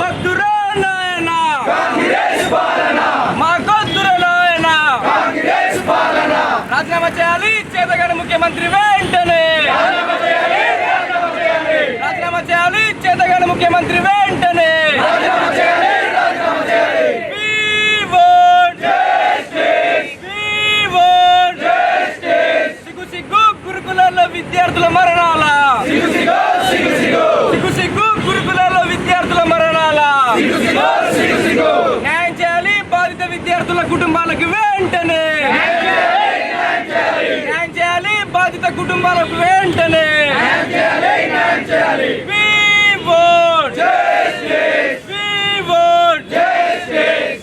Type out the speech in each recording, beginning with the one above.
వద్దురా నాయన మాకొద్దురా నాయన రాజీనామా చేయాలి చేతగాని ముఖ్యమంత్రి వెంటనే రాజీనామా చేయాలి చేతగాని ముఖ్యమంత్రి వెంటనే విద్యార్థుల మరణాల సిగ్గు గురుకులాల్లో విద్యార్థుల మరణాల న్యాయం చేయాలి బాధిత విద్యార్థుల కుటుంబాలకు వెంటనే న్యాయం చేయాలి బాధిత కుటుంబాలకు వెంటనే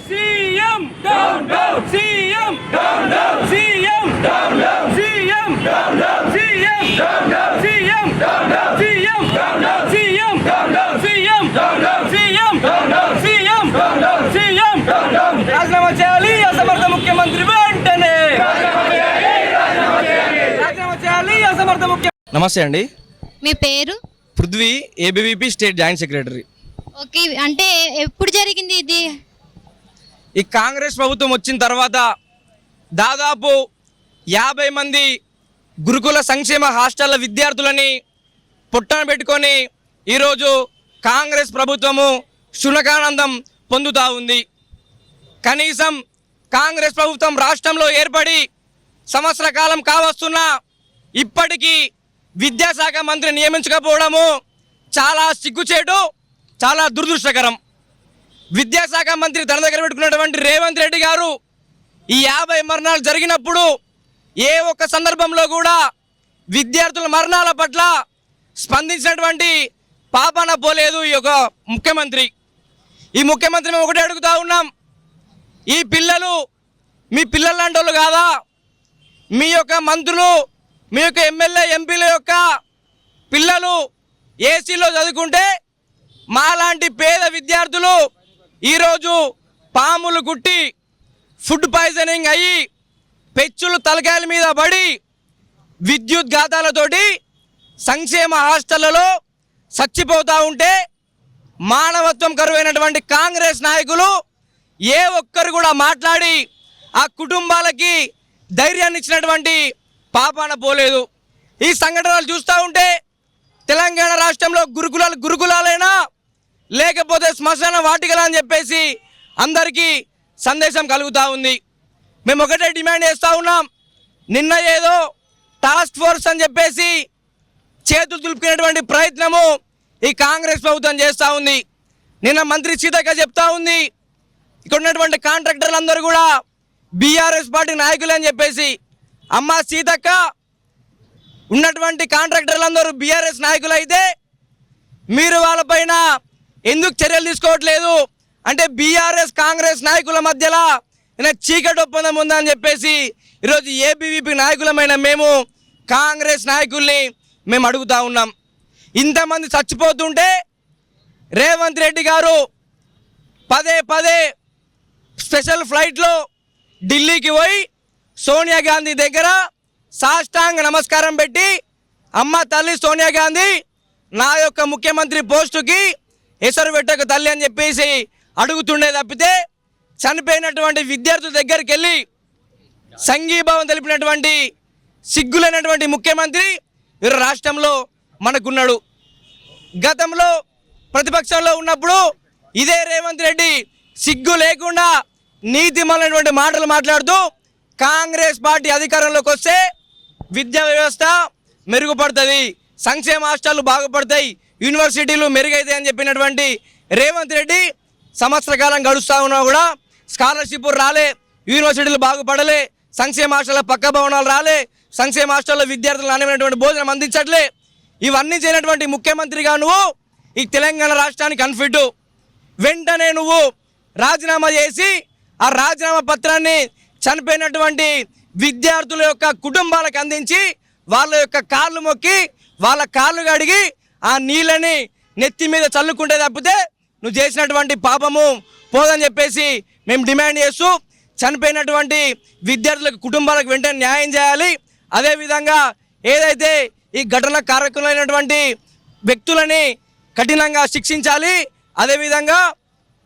CM down down CM down down CM down down CM down down CM down down CM down down CM down down CM down down CM down down CM down down CM down down CM down down రాజీనామా చేయాలి అసమర్థ ముఖ్యమంత్రి వెంటనే రాజీనామా చేయాలి అసమర్థ ముఖ్యమంత్రి. నమస్తే అండి, మీ పేరు? Prithvi, ABVP state joint secretary. Okay, అంటే ఎప్పుడు జరిగింది ఇది? ఈ కాంగ్రెస్ ప్రభుత్వం వచ్చిన తర్వాత దాదాపు 50 మంది గురుకుల సంక్షేమ హాస్టళ్ల విద్యార్థులని పుట్టన పెట్టుకొని ఈరోజు కాంగ్రెస్ ప్రభుత్వము శునకానందం పొందుతూ ఉంది. కనీసం కాంగ్రెస్ ప్రభుత్వం రాష్ట్రంలో ఏర్పడి సంవత్సర కాలం కావస్తున్నా ఇప్పటికీ విద్యాశాఖ మంత్రి నియమించకపోవడము చాలా సిగ్గుచేటు, చాలా దురదృష్టకరం. విద్యాశాఖ మంత్రి తన దగ్గర పెట్టుకున్నటువంటి రేవంత్ రెడ్డి గారు ఈ 50 మరణాలు జరిగినప్పుడు ఏ ఒక్క సందర్భంలో కూడా విద్యార్థుల మరణాల పట్ల స్పందించినటువంటి పాపాన పోలేదు ఈ యొక్క ముఖ్యమంత్రి. ఈ ముఖ్యమంత్రి మేము ఒకటే అడుగుతూ ఉన్నాం, ఈ పిల్లలు మీ పిల్లలు లాంటి వాళ్ళు కాదా? మీ యొక్క మంత్రులు, మీ యొక్క ఎమ్మెల్యే ఎంపీల యొక్క పిల్లలు ఏసీలో చదువుకుంటే మాలాంటి పేద విద్యార్థులు ఈరోజు పాములు కుట్టి ఫుడ్ పాయిజనింగ్ అయ్యి పెచ్చులు తలకాయల మీద పడి విద్యుత్ ఘాతాలతోటి సంక్షేమ హాస్టళ్లలో చచ్చిపోతూ ఉంటే మానవత్వం కరువైనటువంటి కాంగ్రెస్ నాయకులు ఏ ఒక్కరు కూడా మాట్లాడి ఆ కుటుంబాలకి ధైర్యాన్ని ఇచ్చినటువంటి పాపాన పోలేదు. ఈ సంఘటనలు చూస్తూ ఉంటే తెలంగాణ రాష్ట్రంలో గురుకులాలైనా లేకపోతే శ్మశాన వాటికలు అని చెప్పేసి అందరికీ సందేశం కలుగుతూ ఉంది. మేము ఒకటే డిమాండ్ చేస్తూ ఉన్నాం, నిన్న ఏదో టాస్క్ ఫోర్స్ అని చెప్పేసి చేతులు దులుపుకునేటువంటి ప్రయత్నము ఈ కాంగ్రెస్ ప్రభుత్వం చేస్తూ ఉంది. నిన్న మంత్రి సీతక్క చెప్తా ఉంది, ఇక్కడ ఉన్నటువంటి కాంట్రాక్టర్లు అందరూ కూడా బీఆర్ఎస్ పార్టీ నాయకులు అని చెప్పేసి. అమ్మ సీతక్క, ఉన్నటువంటి కాంట్రాక్టర్లందరూ బీఆర్ఎస్ నాయకులు అయితే మీరు వాళ్ళపైన ఎందుకు చర్యలు తీసుకోవట్లేదు అంటే బీఆర్ఎస్ కాంగ్రెస్ నాయకుల మధ్యలో చీకటి ఒప్పందం ఉందని చెప్పేసి ఈరోజు ఏబీవీపీ నాయకులమైన మేము కాంగ్రెస్ నాయకుల్ని మేము అడుగుతూ ఉన్నాం. ఇంతమంది చచ్చిపోతుంటే రేవంత్ రెడ్డి గారు పదే స్పెషల్ ఫ్లైట్లో ఢిల్లీకి పోయి సోనియా గాంధీ దగ్గర సాష్టాంగ నమస్కారం పెట్టి, అమ్మ తల్లి సోనియా గాంధీ నా యొక్క ముఖ్యమంత్రి పోస్టుకి ఎసరు పెట్టక తల్లి అని చెప్పేసి అడుగుతుండే తప్పితే చనిపోయినటువంటి విద్యార్థుల దగ్గరికి వెళ్ళి సంఘీభావం తెలిపినటువంటి సిగ్గులైనటువంటి ముఖ్యమంత్రి రాష్ట్రంలో మనకున్నాడు. గతంలో ప్రతిపక్షంలో ఉన్నప్పుడు ఇదే రేవంత్ రెడ్డి సిగ్గు లేకుండా నీతిమలైనటువంటి మాటలు మాట్లాడుతూ కాంగ్రెస్ పార్టీ అధికారంలోకి వస్తే విద్యా వ్యవస్థ మెరుగుపడుతుంది, సంక్షేమ హాస్టళ్లు బాగుపడతాయి, యూనివర్సిటీలు మెరుగైతాయి అని చెప్పినటువంటి రేవంత్ రెడ్డి సంవత్సర కాలం గడుస్తూ ఉన్నా కూడా స్కాలర్షిప్ రాలే, యూనివర్సిటీలు బాగుపడలే, సంక్షేమ హాస్టళ్ళ పక్క భవనాలు రాలే, సంక్షేమ హాస్టల్లో విద్యార్థులు నాణ్యమైనటువంటి భోజనం అందించట్లే. ఇవన్నీ చేయనటువంటి ముఖ్యమంత్రిగా నువ్వు ఈ తెలంగాణ రాష్ట్రానికి అన్ఫిట్. వెంటనే నువ్వు రాజీనామా చేసి ఆ రాజీనామా పత్రాన్ని చనిపోయినటువంటి విద్యార్థుల యొక్క కుటుంబాలకు అందించి వాళ్ళ యొక్క కాళ్ళు మొక్కి వాళ్ళ కాళ్ళు కడిగి ఆ నీళ్ళని నెత్తి మీద చల్లుకుంటే తప్పితే నువ్వు చేసినటువంటి పాపము పోదని చెప్పేసి మేము డిమాండ్ చేస్తూ చనిపోయినటువంటి విద్యార్థులకు కుటుంబాలకు వెంటనే న్యాయం చేయాలి. అదేవిధంగా ఏదైతే ఈ ఘటన కారకులైనటువంటి వ్యక్తులని కఠినంగా శిక్షించాలి. అదేవిధంగా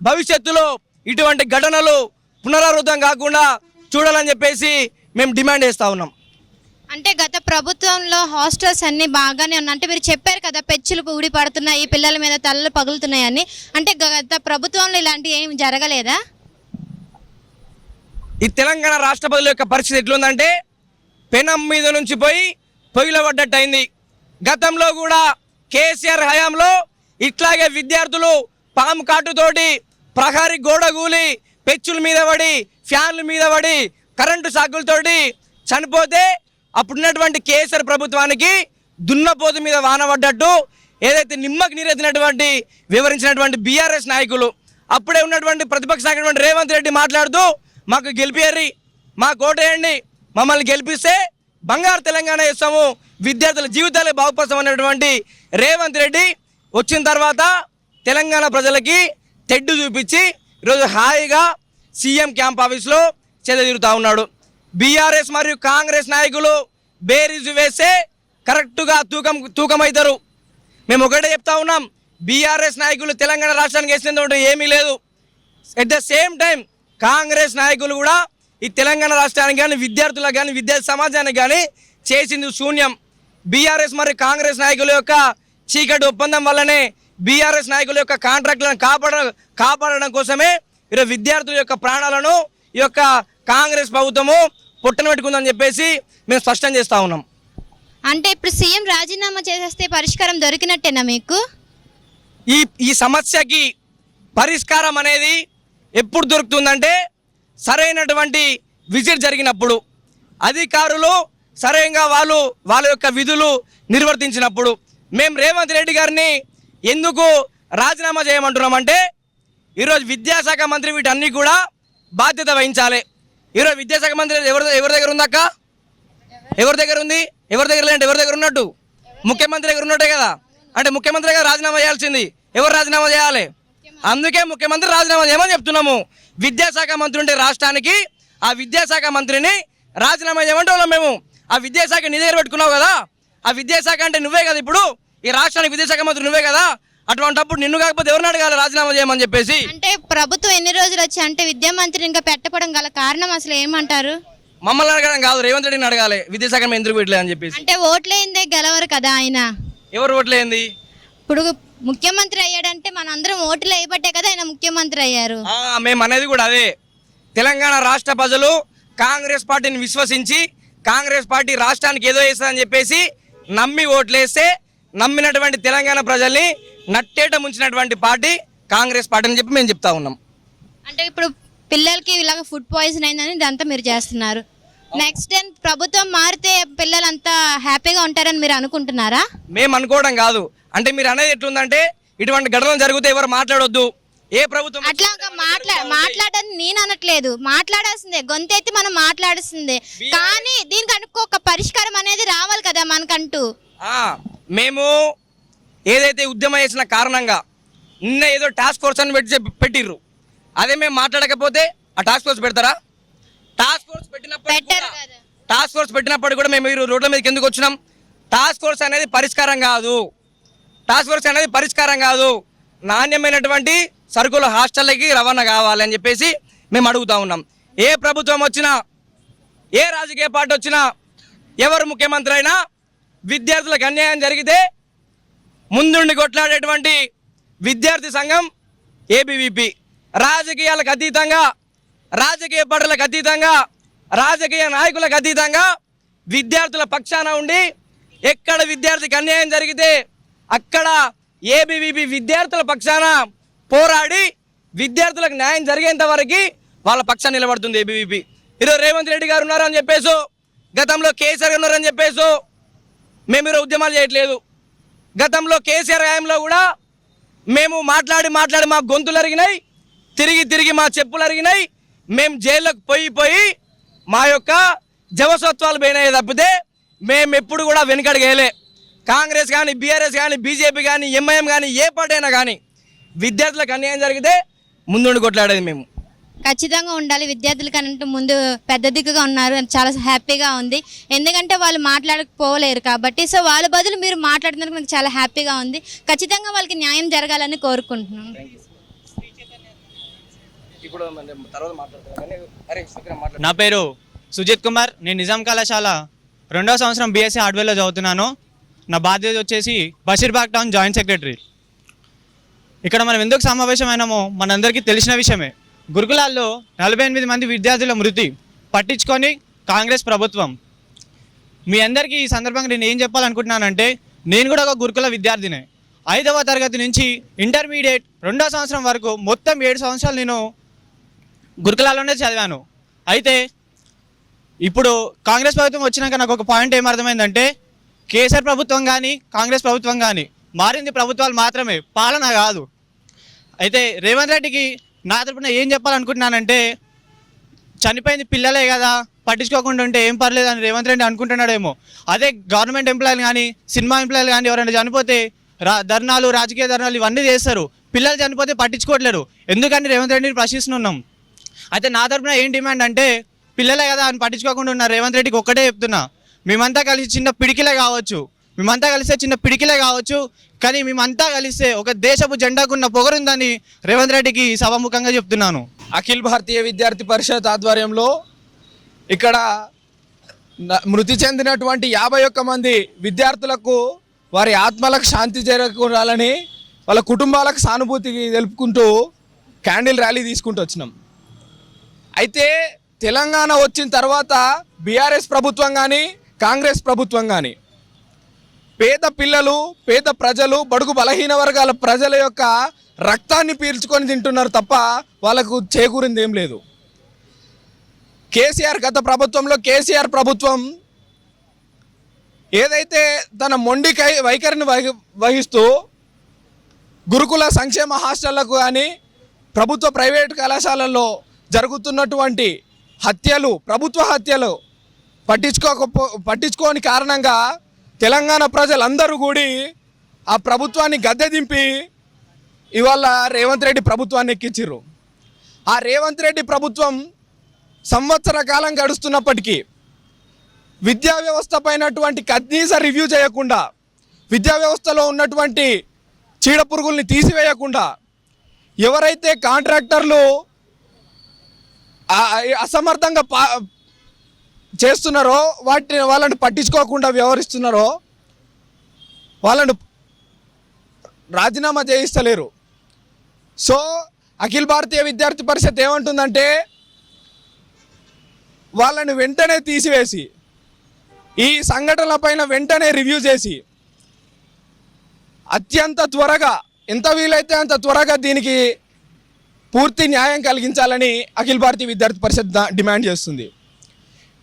భవిష్యత్తులో ఇటువంటి ఘటనలు పునరావృతం కాకుండా చూడాలని చెప్పేసి మేము డిమాండ్ చేస్తూ ఉన్నాం. అంటే గత ప్రభుత్వంలో హాస్టల్స్ అన్ని బాగానే ఉన్నాయి. అంటే మీరు చెప్పారు కదా, పెచ్చులు ఊడి పడుతున్నాయి, పిల్లల మీద తలలు పగులుతున్నాయని. అంటే గత ప్రభుత్వంలో ఇలాంటివి ఏమి జరగలేదా? ఈ తెలంగాణ రాష్ట్ర ప్రజల యొక్క పరిస్థితి ఎట్లుందంటే పెనం మీద నుంచి పోయి పొయ్యిలో పడ్డట్టు అయింది. గతంలో కూడా కేసీఆర్ హయాంలో ఇట్లాగే విద్యార్థులు పాము కాటుతోటి ప్రహరీ గోడ కూలి పెచ్చుల మీద పడి ఫ్యాన్ల మీద పడి కరెంటు షాకులతోటి చనిపోతే అప్పుడున్నటువంటి కేసీఆర్ ప్రభుత్వానికి దున్నపోతు మీద వాన పడ్డట్టు ఏదైతే నిమ్మకి నీరెత్తినటువంటి వివరించినటువంటి బీఆర్ఎస్ నాయకులు, అప్పుడే ఉన్నటువంటి ప్రతిపక్ష నాయకుడు రేవంత్ రెడ్డి మాట్లాడుతూ మాకు గెలిపియర్రి, మా కోటేయండి, మమ్మల్ని గెలిపిస్తే బంగారు తెలంగాణ ఇస్తాము, విద్యార్థుల జీవితాలే బాగుపరుస్తామన్నటువంటి రేవంత్ రెడ్డి వచ్చిన తర్వాత తెలంగాణ ప్రజలకి తెడ్డు చూపించి ఈరోజు హాయిగా సీఎం క్యాంప్ ఆఫీస్లో చెదతిరుగుతూ ఉన్నాడు. బీఆర్ఎస్ మరియు కాంగ్రెస్ నాయకులు బేరీజు వేస్తే కరెక్టుగా తూకం అవుతారు. మేము ఒకటే చెప్తా ఉన్నాం, బీఆర్ఎస్ నాయకులు తెలంగాణ రాష్ట్రానికి వేసినందుకు ఏమీ లేదు. At the same time Congress నాయకులు కూడా ఈ తెలంగాణ రాష్ట్రానికి కానీ విద్యార్థులకు కానీ విద్యార్థి సమాజానికి కానీ చేసింది శూన్యం. బీఆర్ఎస్ మరియు కాంగ్రెస్ నాయకుల యొక్క చీకటి ఒప్పందం వల్లనే బీఆర్ఎస్ నాయకుల యొక్క కాంట్రాక్టులను కాపాడడం కోసమే ఈరోజు విద్యార్థుల యొక్క ప్రాణాలను ఈ యొక్క కాంగ్రెస్ ప్రభుత్వము పొట్టన పెట్టుకుందని చెప్పేసి మేము స్పష్టం చేస్తూ ఉన్నాం. అంటే ఇప్పుడు సీఎం రాజీనామా చేసేస్తే పరిష్కారం దొరికినట్టేనా మీకు? ఈ సమస్యకి పరిష్కారం అనేది ఎప్పుడు దొరుకుతుందంటే సరైనటువంటి విజిట్ జరిగినప్పుడు, అధికారులు సరైనగా వాళ్ళ యొక్క విధులు నిర్వర్తించినప్పుడు. మేము రేవంత్ రెడ్డి గారిని ఎందుకు రాజీనామా చేయమంటున్నామంటే ఈరోజు విద్యాశాఖ మంత్రి వీటన్నీ కూడా బాధ్యత వహించాలి. ఈరోజు విద్యాశాఖ మంత్రి ఎవరి దగ్గర ఉంది అక్క? ఎవరి దగ్గర ఉంది? ఎవరి దగ్గర లేదంటే ఎవరి దగ్గర ఉన్నట్టు? ముఖ్యమంత్రి దగ్గర ఉన్నట్టే కదా. అంటే ముఖ్యమంత్రి గారు రాజీనామా చేయాల్సింది. ఎవరు రాజీనామా చేయాలి? అందుకే ముఖ్యమంత్రి రాజీనామా చేయమని చెప్తున్నాము. విద్యాశాఖ మంత్రి ఉంటే రాష్ట్రానికి ఆ విద్యాశాఖ మంత్రిని రాజీనామా చేయమంటే వాళ్ళం మేము. ఆ విద్యాశాఖ నీ దగ్గర పెట్టుకున్నావు కదా, ఆ విద్యాశాఖ అంటే నువ్వే కదా, ఇప్పుడు ఈ రాష్ట్రానికి విద్యాశాఖ మంత్రి నువ్వే కదా, అటువంటిప్పుడు నిన్ను కాకపోతే ఎవరిని అడగాలి రాజీనామా చేయమని చెప్పేసి? అంటే ప్రభుత్వం ఎన్ని రోజులు వచ్చి అంటే విద్యా మంత్రిని ఇంకా పెట్టకపోవడం గల కారణం అసలు ఏమంటారు? మమ్మల్ని అడగడం కాదు, రేవంత్ రెడ్డిని అడగాలి విద్యాశాఖ ఎందుకు పెట్టలేదు అని చెప్పేసి. అంటే ఓట్లేందే గెలవరు కదా ఆయన. ఎవరు ఓట్లేంది? ఇప్పుడు ముఖ్యమంత్రి అయ్యాడంటే మనందరం ఓట్లు వేయబట్టే కదా ఆయన ముఖ్యమంత్రి అయ్యారు. మేము అనేది కూడా అదే. తెలంగాణ రాష్ట్ర ప్రజలు కాంగ్రెస్ పార్టీని విశ్వసించి కాంగ్రెస్ పార్టీ రాష్ట్రానికి ఏదో చేస్తుందని చెప్పేసి నమ్మి ఓట్లేస్తే నమ్మినటువంటి తెలంగాణ ప్రజల్ని నట్టేట ముంచినటువంటి పార్టీ కాంగ్రెస్ పార్టీ అని చెప్పి మేము చెప్తా ఉన్నాం. అంటే ఇప్పుడు పిల్లలకి ఇలాగ ఫుడ్ పాయిజన్ అయిందని ఇదంతా మీరు చేస్తున్నారు. నెక్స్ట్ టైం ప్రభుత్వం మారితే పిల్లలంతా హ్యాపీగా ఉంటారని మీరు అనుకుంటున్నారా? మేము అనుకోవడం కాదు. అంటే మీరు అనేది ఎట్లుందంటే ఇటువంటి ఘటనలు జరిగితే ఎవరు మాట్లాడొద్దు, ఏ ప్రభుత్వం అట్లా మాట్లాడని నేను అనట్లేదు, మాట్లాడాల్సిందే, గొంతెత్తి మనం మాట్లాడాల్సిందే. కానీ దీనికి ఒక పరిష్కారం అనేది రావాలి కదా మనకంటూ. మేము ఏదైతే ఉద్యమం చేసిన కారణంగా నిన్న ఏదో టాస్క్ ఫోర్స్ అని పెట్టిర్రు, అదే మేము మాట్లాడకపోతే ఆ టాస్క్ ఫోర్స్ పెడతారా? టాస్క్ ఫోర్స్ పెట్టినప్పుడు కూడా మేము రోడ్ల మీదకి ఎందుకు వచ్చినాం? టాస్క్ ఫోర్స్ అనేది పరిష్కారం కాదు. టాస్క్ ఫోర్స్ అనేది పరిష్కారం కాదు. నాణ్యమైనటువంటి సరుకుల హాస్టళ్ళకి రవాణా కావాలి అని చెప్పేసి మేము అడుగుతా ఉన్నాం. ఏ ప్రభుత్వం వచ్చినా, ఏ రాజకీయ పార్టీ వచ్చినా, ఎవరు ముఖ్యమంత్రి అయినా విద్యార్థులకు అన్యాయం జరిగితే ముందుండి కొట్లాడేటువంటి విద్యార్థి సంఘం ఏబీవీపీ. రాజకీయాలకు అతీతంగా, రాజకీయ పార్టీలకు అతీతంగా, రాజకీయ నాయకులకు అతీతంగా విద్యార్థుల పక్షాన ఉండి ఎక్కడ విద్యార్థికి అన్యాయం జరిగితే అక్కడ ఏబీవీపీ విద్యార్థుల పక్షాన పోరాడి విద్యార్థులకు న్యాయం జరిగేంత వరకు వాళ్ళ పక్షాన నిలబడుతుంది ఏబీవీపీ. ఈరోజు రేవంత్ రెడ్డి గారు ఉన్నారని చెప్పేసి, గతంలో కేసీఆర్ ఉన్నారని చెప్పేసి మేము ఈరోజు ఉద్యమాలు చేయట్లేదు. గతంలో కేసీఆర్ హయాంలో కూడా మేము మాట్లాడి మా గొంతులు అరిగినాయి, తిరిగి మా చెప్పులు అరిగినాయి. మేము జైల్లోకి పోయి మా యొక్క జవసత్వాలు పోయినాయి తప్పితే మేము ఎప్పుడు కూడా వెనుకడిగేయలే. కాంగ్రెస్ కానీ, బీఆర్ఎస్ కానీ, బీజేపీ కానీ, ఎంఐఎం కానీ, ఏ పార్టీ అయినా కానీ విద్యార్థులకు అన్యాయం జరిగితే ముందుండి కొట్లాడేది మేము. ఖచ్చితంగా ఉండాలి. విద్యార్థుల కంటే ముందు పెద్ద దిక్కుగా ఉన్నారు, చాలా హ్యాపీగా ఉంది. ఎందుకంటే వాళ్ళు మాట్లాడకపోలేరు కాబట్టి. సో వాళ్ళ బదులు మీరు మాట్లాడుతున్నందుకు నాకు చాలా హ్యాపీగా ఉంది. ఖచ్చితంగా వాళ్ళకి న్యాయం జరగాలని కోరుకుంటున్నాను. నా పేరు సుజిత్ కుమార్. నేను నిజాం కళాశాల 2వ సంవత్సరం బీఎస్సీ హార్డ్వేర్లో చదువుతున్నాను. నా బాధ్యత వచ్చేసి బషీర్బాగ్ టౌన్ జాయింట్ సెక్రటరీ. ఇక్కడ మనం ఎందుకు సమావేశమైనామో మనందరికీ తెలిసిన విషయమే. గురుకులాల్లో 48 మంది విద్యార్థుల మృతి పట్టించుకొని కాంగ్రెస్ ప్రభుత్వం. మీ అందరికీ ఈ సందర్భంగా నేను ఏం చెప్పాలనుకుంటున్నానంటే, నేను కూడా ఒక గురుకుల విద్యార్థినే. 5వ తరగతి నుంచి ఇంటర్మీడియట్ 2వ సంవత్సరం వరకు మొత్తం 7 సంవత్సరాలు నేను గురుకులాల్లోనే చదివాను. అయితే ఇప్పుడు కాంగ్రెస్ ప్రభుత్వం వచ్చినాక నాకు ఒక పాయింట్ ఏమర్థమైందంటే, కేసీఆర్ ప్రభుత్వం కానీ కాంగ్రెస్ ప్రభుత్వం కానీ మారింది ప్రభుత్వాలు మాత్రమే, పాలన కాదు. అయితే రేవంత్ రెడ్డికి నా తరపున ఏం చెప్పాలనుకుంటున్నానంటే, చనిపోయింది పిల్లలే కదా, పట్టించుకోకుండా ఉంటే ఏం పర్లేదు అని రేవంత్ రెడ్డి అనుకుంటున్నాడేమో. అదే గవర్నమెంట్ ఎంప్లాయీలు కానీ సినిమా ఎంప్లాయీలు కానీ ఎవరైనా చనిపోతే ధర్నాలు, రాజకీయ ధర్నాలు ఇవన్నీ చేస్తారు. పిల్లలు చనిపోతే పట్టించుకోవట్లేరు. ఎందుకని రేవంత్ రెడ్డిని ప్రశ్నిస్తున్నాం. అయితే నా తరపున ఏం డిమాండ్ అంటే, పిల్లలే కదా అని పట్టించుకోకుండా ఉన్న రేవంత్ రెడ్డికి ఒక్కటే చెప్తున్నా, మేమంతా కలిసి చిన్న పిడికిలే కావచ్చు, కానీ మేమంతా కలిస్తే ఒక దేశపు జెండాకున్న పొగరుందని రేవంత్ రెడ్డికి సభాముఖంగా చెప్తున్నాను. అఖిల భారతీయ విద్యార్థి పరిషత్ ఆధ్వర్యంలో ఇక్కడ మృతి చెందినటువంటి 51 మంది విద్యార్థులకు వారి ఆత్మలకు శాంతి చేకూరాలని వాళ్ళ కుటుంబాలకు సానుభూతి తెలుపుకుంటూ క్యాండిల్ ర్యాలీ తీసుకుంటూ వచ్చినాం. అయితే తెలంగాణ వచ్చిన తర్వాత బీఆర్ఎస్ ప్రభుత్వం కానీ కాంగ్రెస్ ప్రభుత్వం కానీ పేద పిల్లలు, పేద ప్రజలు, బడుగు బలహీన వర్గాల ప్రజల యొక్క రక్తాన్ని పీల్చుకొని తింటున్నారు తప్ప వాళ్ళకు చేకూరింది ఏం లేదు. గత ప్రభుత్వంలో కేసీఆర్ ప్రభుత్వం ఏదైతే తన మొండి వైఖరిని వహిస్తూ గురుకుల సంక్షేమ హాస్టళ్లకు కానీ ప్రభుత్వ ప్రైవేట్ కళాశాలల్లో జరుగుతున్నటువంటి హత్యలు, ప్రభుత్వ హత్యలు పట్టించుకోని కారణంగా తెలంగాణ ప్రజలందరూ కూడి ఆ ప్రభుత్వాన్ని గద్దె దింపి ఇవాళ రేవంత్ రెడ్డి ప్రభుత్వాన్ని ఎక్కించారు. ఆ రేవంత్ రెడ్డి ప్రభుత్వం సంవత్సర కాలం గడుస్తున్నప్పటికీ విద్యా వ్యవస్థ పైనటువంటి కనీస రివ్యూ చేయకుండా, విద్యా వ్యవస్థలో ఉన్నటువంటి చీడపురుగుల్ని తీసివేయకుండా, ఎవరైతే కాంట్రాక్టర్లు అసమర్థంగా చేస్తున్నారో వాళ్ళని పట్టించుకోకుండా వ్యవహరిస్తున్నారో వాళ్ళను రాజీనామా చేయిస్తలేరు. సో అఖిల భారతీయ విద్యార్థి పరిషత్ ఏమంటుందంటే, వాళ్ళని వెంటనే తీసివేసి ఈ సంఘటనలపైన వెంటనే రివ్యూ చేసి అత్యంత త్వరగా, ఎంత వీలైతే అంత త్వరగా దీనికి పూర్తి న్యాయం కలిగించాలని అఖిల భారతీయ విద్యార్థి పరిషత్ డిమాండ్ చేస్తుంది.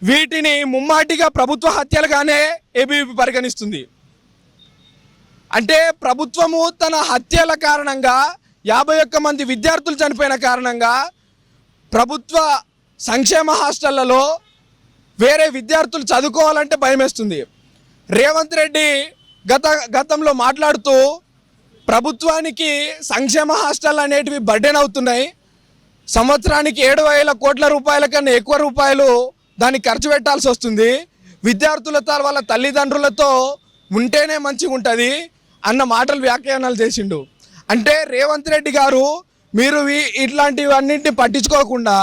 వీటిని ముమ్మాటిగా ప్రభుత్వ హత్యలుగానే ఏబీవీపీ పరిగణిస్తుంది. అంటే ప్రభుత్వము తన హత్యల కారణంగా 51 మంది విద్యార్థులు చనిపోయిన కారణంగా ప్రభుత్వ సంక్షేమ హాస్టళ్లలో వేరే విద్యార్థులు చదువుకోవాలంటే భయమేస్తుంది. రేవంత్ రెడ్డి గతంలో మాట్లాడుతూ ప్రభుత్వానికి సంక్షేమ హాస్టల్ అనేటివి బర్డెన్ అవుతున్నాయి, సంవత్సరానికి 7,000 కోట్ల రూపాయల కన్నా ఎక్కువ రూపాయలు దానికి ఖర్చు పెట్టాల్సి వస్తుంది, విద్యార్థులతో వాళ్ళ తల్లిదండ్రులతో ఉంటేనే మంచిగా ఉంటుంది అన్న మాటలు వ్యాఖ్యానాలు చేసిండు. అంటే రేవంత్ రెడ్డి గారు మీరు ఇట్లాంటివన్నింటినీ పట్టించుకోకుండా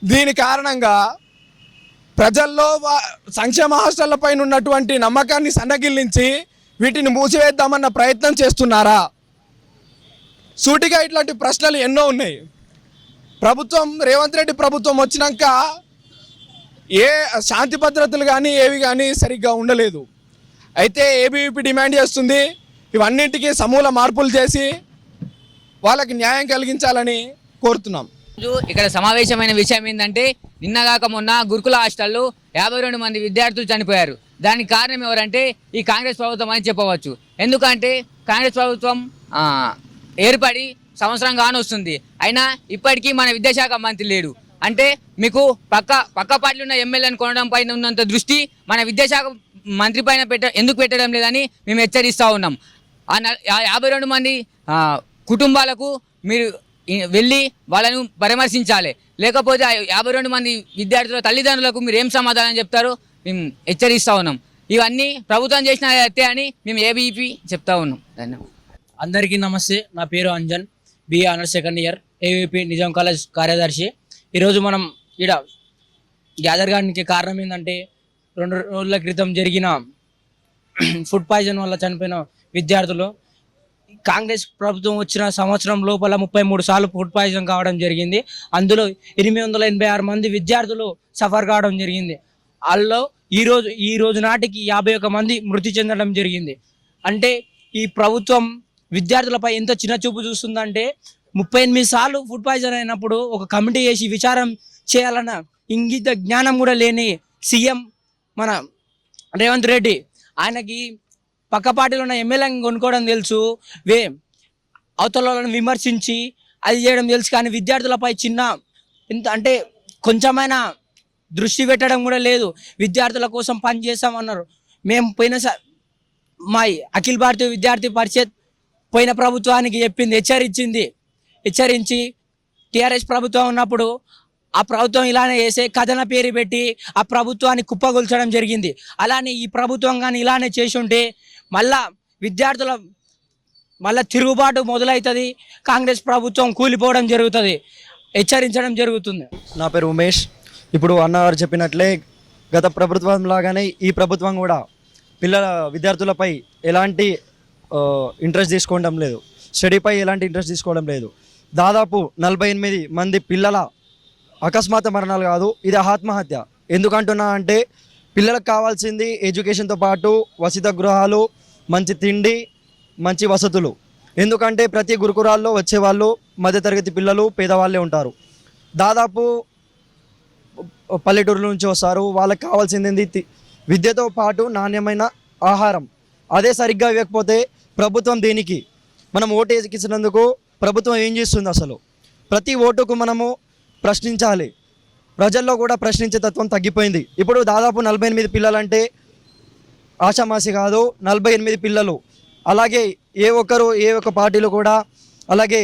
దీని కారణంగా ప్రజల్లో సంక్షేమ హాస్టళ్ల పైన ఉన్నటువంటి నమ్మకాన్ని సన్నగిల్లించి వీటిని మూసివేద్దామన్న ప్రయత్నం చేస్తున్నారా? సూటిగా ఇట్లాంటి ప్రశ్నలు ఎన్నో ఉన్నాయి. రేవంత్ రెడ్డి ప్రభుత్వం వచ్చినాక ఏ శాంతి భద్రతలు కానీ ఏవి కానీ సరిగ్గా ఉండలేదు. అయితే ఏబీవీపీ డిమాండ్ చేస్తుంది ఇవన్నింటికీ సమూల మార్పులు చేసి వాళ్ళకి న్యాయం కలిగించాలని కోరుతున్నాం. ఇక్కడ సమావేశమైన విషయం ఏంటంటే, నిన్నగాక మొన్న గురుకుల హాస్టల్లో 52 మంది విద్యార్థులు చనిపోయారు. దానికి కారణం ఎవరంటే ఈ కాంగ్రెస్ ప్రభుత్వం అని చెప్పవచ్చు. ఎందుకంటే కాంగ్రెస్ ప్రభుత్వం ఏర్పడి సంవత్సరం కానొస్తుంది, అయినా ఇప్పటికీ మన విద్యాశాఖ మంత్రి లేడు. అంటే మీకు పక్క పార్టీలు ఉన్న ఎమ్మెల్యేలను కొనడం పైన ఉన్నంత దృష్టి మన విద్యాశాఖ మంత్రి పైన ఎందుకు పెట్టడం లేదని మేము హెచ్చరిస్తూ ఉన్నాం. ఆ 52 మంది కుటుంబాలకు మీరు వెళ్ళి వాళ్ళను పరామర్శించాలి. లేకపోతే ఆ 52 మంది విద్యార్థుల తల్లిదండ్రులకు మీరు ఏం సమాధానం చెప్తారో మేము హెచ్చరిస్తూ ఉన్నాం. ఇవన్నీ ప్రభుత్వం చేసిన హత్య అని మేము ఏబీపీ చెప్తా ఉన్నాం. ధన్యవాదాలు. అందరికీ నమస్తే. నా పేరు Anjan, BA honours second year, AVP Nizam college కార్యదర్శి. ఈరోజు మనం ఈడ గ్యాదర్ కావడానికి కారణం ఏంటంటే 2 రోజుల క్రితం జరిగిన ఫుడ్ పాయిజన్ వల్ల చనిపోయిన విద్యార్థులు. కాంగ్రెస్ ప్రభుత్వం వచ్చిన సంవత్సరం లోపల 33 సార్లు ఫుడ్ పాయిజన్ కావడం జరిగింది. అందులో 886 మంది విద్యార్థులు సఫర్ కావడం జరిగింది. వాళ్ళలో ఈ రోజు నాటికి 51 మంది మృతి చెందడం జరిగింది. అంటే ఈ ప్రభుత్వం విద్యార్థులపై ఎంత చిన్న చూపు చూస్తుందంటే 38 సార్లు ఫుడ్ పాయిజన్ అయినప్పుడు ఒక కమిటీ వేసి విచారం చేయాలన్న ఇంగిత జ్ఞానం కూడా లేని సీఎం మన రేవంత్ రెడ్డి, ఆయనకి పక్క పార్టీలో ఉన్న ఎమ్మెల్యేని కొనుక్కోవడం తెలుసు, అవతల వాళ్ళని విమర్శించి అది చేయడం తెలుసు, కానీ విద్యార్థులపై చిన్న ఇంత అంటే కొంచెమైనా దృష్టి పెట్టడం కూడా లేదు. విద్యార్థుల కోసం పని చేస్తామన్నారు. మేము మా అఖిల భారతీయ విద్యార్థి పరిషత్ పోయిన ప్రభుత్వానికి చెప్పింది, హెచ్చరించి టీఆర్ఎస్ ప్రభుత్వం ఉన్నప్పుడు ఆ ప్రభుత్వం ఇలానే చేసే కథన పేరు పెట్టి ఆ ప్రభుత్వాన్ని కుప్పగొల్చడం జరిగింది. అలానే ఈ ప్రభుత్వం కానీ ఇలానే చేసి ఉంటే విద్యార్థుల తిరుగుబాటు మొదలవుతుంది, కాంగ్రెస్ ప్రభుత్వం కూలిపోవడం జరుగుతుంది, హెచ్చరించడం జరుగుతుంది. నా పేరు ఉమేష్. ఇప్పుడు అన్నగారు చెప్పినట్లే గత ప్రభుత్వం లాగానే ఈ ప్రభుత్వం కూడా విద్యార్థులపై ఎలాంటి ఇంట్రెస్ట్ తీసుకోవడం లేదు, స్టడీపై ఎలాంటి ఇంట్రెస్ట్ తీసుకోవడం లేదు. దాదాపు 48 మంది పిల్లల అకస్మాత్ మరణాలు కాదు, ఇది ఆత్మహత్య. ఎందుకంటున్నా అంటే పిల్లలకు కావాల్సింది ఎడ్యుకేషన్తో పాటు వసతి గృహాలు, మంచి తిండి, మంచి వసతులు. ఎందుకంటే ప్రతి గురుకులాల్లో వచ్చేవాళ్ళు మధ్యతరగతి పిల్లలు, పేదవాళ్ళే ఉంటారు. దాదాపు పల్లెటూరుల నుంచి వస్తారు. వాళ్ళకి కావాల్సింది ఏంది? విద్యతో పాటు నాణ్యమైన ఆహారం. అదే సరిగ్గా ఇవ్వకపోతే ప్రభుత్వం దేనికి? మనం ఓటు వేసినందుకు ప్రభుత్వం ఏం చేస్తుంది? అసలు ప్రతి ఓటుకు మనము ప్రశ్నించాలి. ప్రజల్లో కూడా ప్రశ్నించే తత్వం తగ్గిపోయింది. ఇప్పుడు దాదాపు 48 పిల్లలంటే ఆషామాషి కాదు, 48 పిల్లలు. అలాగే ఏ ఒక్క పార్టీలు కూడా అలాగే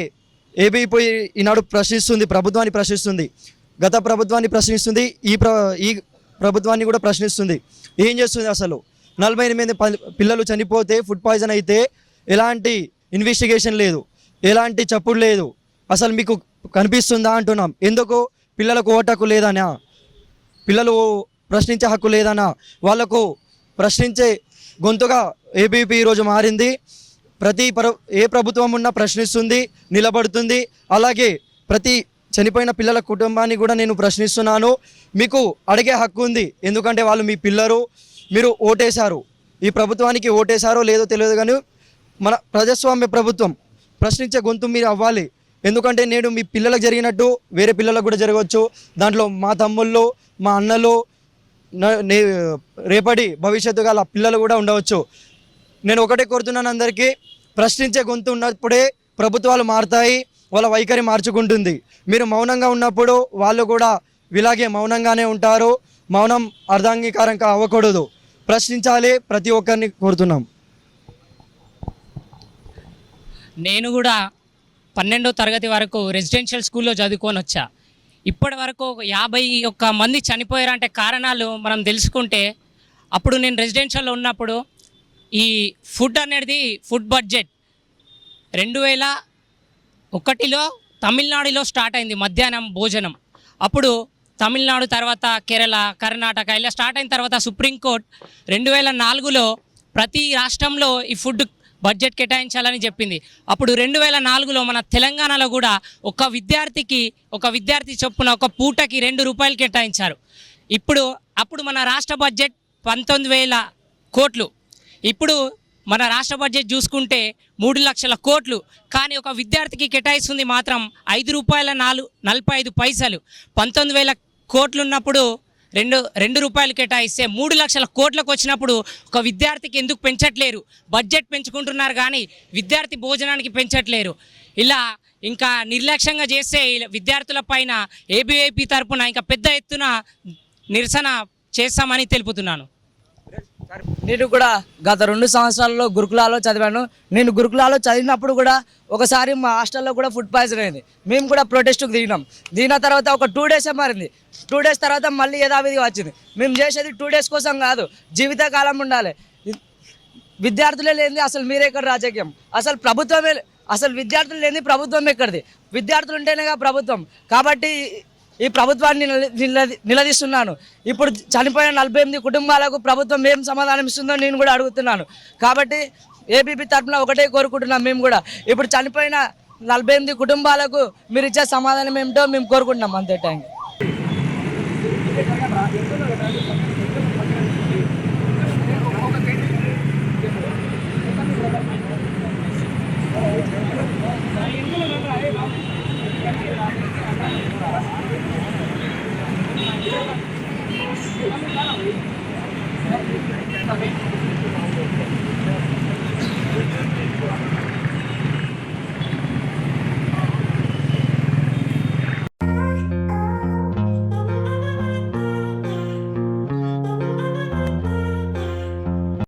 ఏబీపీ ఈనాడు ప్రశ్నిస్తుంది, ప్రభుత్వాన్ని ప్రశ్నిస్తుంది, గత ప్రభుత్వాన్ని ప్రశ్నిస్తుంది, ఈ ప్రభుత్వాన్ని కూడా ప్రశ్నిస్తుంది. ఏం చేస్తుంది? అసలు 48 పిల్లలు చనిపోతే, ఫుడ్ పాయిజన్ అయితే ఎలాంటి ఇన్వెస్టిగేషన్ లేదు, ఎలాంటి చప్పుడు లేదు. అసలు మీకు కనిపిస్తుందా అంటున్నాం. ఎందుకు? పిల్లలకు ఓటు హక్కు లేదనా? పిల్లలు ప్రశ్నించే హక్కు లేదనా? వాళ్ళకు ప్రశ్నించే గొంతుగా ఏబీపీ ఈరోజు మారింది. ఏ ప్రభుత్వం ఉన్నా ప్రశ్నిస్తుంది, నిలబడుతుంది. అలాగే ప్రతి చనిపోయిన పిల్లల కుటుంబాన్ని కూడా నేను ప్రశ్నిస్తున్నాను. మీకు అడిగే హక్కు ఉంది, ఎందుకంటే వాళ్ళు మీ పిల్లలు, మీరు ఓటేశారు. ఈ ప్రభుత్వానికి ఓటేశారో లేదో తెలియదు, కానీ మన ప్రజాస్వామ్య ప్రభుత్వం ప్రశ్నించే గొంతు మీరు అవ్వాలి. ఎందుకంటే నేడు మీ పిల్లలకు జరిగినట్టు వేరే పిల్లలకు కూడా జరగవచ్చు. దాంట్లో మా తమ్ముళ్ళు, మా అన్నలు, రేపటి భవిష్యత్తు గల పిల్లలు కూడా ఉండవచ్చు. నేను ఒకటే కోరుతున్నాను అందరికీ, ప్రశ్నించే గొంతు ఉన్నప్పుడే ప్రభుత్వాలు మారుతాయి, వాళ్ళ వైఖరి మార్చుకుంటుంది. మీరు మౌనంగా ఉన్నప్పుడు వాళ్ళు కూడా ఇలాగే మౌనంగానే ఉంటారు. మౌనం అర్ధాంగీకారం అవ్వకూడదు, ప్రశ్నించాలి. ప్రతి ఒక్కరిని కోరుతున్నాం. నేను కూడా 12వ తరగతి వరకు రెసిడెన్షియల్ స్కూల్లో చదువుకొని వచ్చా. ఇప్పటి వరకు 51 మంది చనిపోయారంటే కారణాలు మనం తెలుసుకుంటే, అప్పుడు నేను రెసిడెన్షియల్లో ఉన్నప్పుడు ఈ ఫుడ్ అనేది ఫుడ్ బడ్జెట్ 2001లో తమిళనాడులో స్టార్ట్ అయింది మధ్యాహ్నం భోజనం. అప్పుడు తమిళనాడు తర్వాత కేరళ, కర్ణాటక ఇలా స్టార్ట్ అయిన తర్వాత సుప్రీంకోర్టు 2004లో ప్రతి రాష్ట్రంలో ఈ ఫుడ్ బడ్జెట్ కేటాయించాలని చెప్పింది. అప్పుడు 2004లో మన తెలంగాణలో కూడా ఒక విద్యార్థి చొప్పున ఒక పూటకి 2 రూపాయలు కేటాయించారు. అప్పుడు మన రాష్ట్ర బడ్జెట్ 19,000 కోట్లు. ఇప్పుడు మన రాష్ట్ర బడ్జెట్ చూసుకుంటే 3 లక్షల కోట్లు. కానీ ఒక విద్యార్థికి కేటాయిస్తుంది మాత్రం 5 రూపాయల 45 పైసలు. 19,000 కోట్లు ఉన్నప్పుడు 2 రూపాయలు కేటాయిస్తే 3 లక్షల కోట్లకు వచ్చినప్పుడు ఒక విద్యార్థికి ఎందుకు పెంచట్లేరు? బడ్జెట్ పెంచుకుంటున్నారు కానీ విద్యార్థి భోజనానికి పెంచట్లేరు. ఇలా ఇంకా నిర్లక్ష్యంగా చేస్తే విద్యార్థుల పైన ఏబీవైపీ తరపున ఇంకా పెద్ద ఎత్తున నిరసన చేస్తామని తెలుపుతున్నాను. నేను కూడా గత 2 సంవత్సరాల్లో గురుకులాలో చదివాను. నేను గురుకులాలో చదివినప్పుడు కూడా ఒకసారి మా హాస్టల్లో కూడా ఫుడ్ పాయిజన్ అయింది. మేము కూడా ప్రొటెస్ట్కి దిగిన తర్వాత ఒక 2 డేసే మారింది. 2 డేస్ తర్వాత మళ్ళీ యథావిధిగా వచ్చింది. మేము చేసేది 2 డేస్ కోసం కాదు, జీవితకాలం ఉండాలి. విద్యార్థులే లేనిది అసలు మీరే ఇక్కడ రాజకీయం, అసలు ప్రభుత్వమే, అసలు విద్యార్థులు లేనిది ప్రభుత్వం ఎక్కడిది? విద్యార్థులు ఉంటేనేగా ప్రభుత్వం. కాబట్టి ఈ ప్రభుత్వాన్ని నిలదీస్తున్నాను. ఇప్పుడు చనిపోయిన 48 కుటుంబాలకు ప్రభుత్వం ఏం సమాధానం ఇస్తుందో నేను కూడా అడుగుతున్నాను. కాబట్టి ఏబీపీ తరఫున ఒకటే కోరుకుంటున్నాం. మేము కూడా ఇప్పుడు చనిపోయిన 48 కుటుంబాలకు మీరు ఇచ్చే సమాధానం ఏమిటో మేము కోరుకుంటున్నాం. అంతే. Thank you.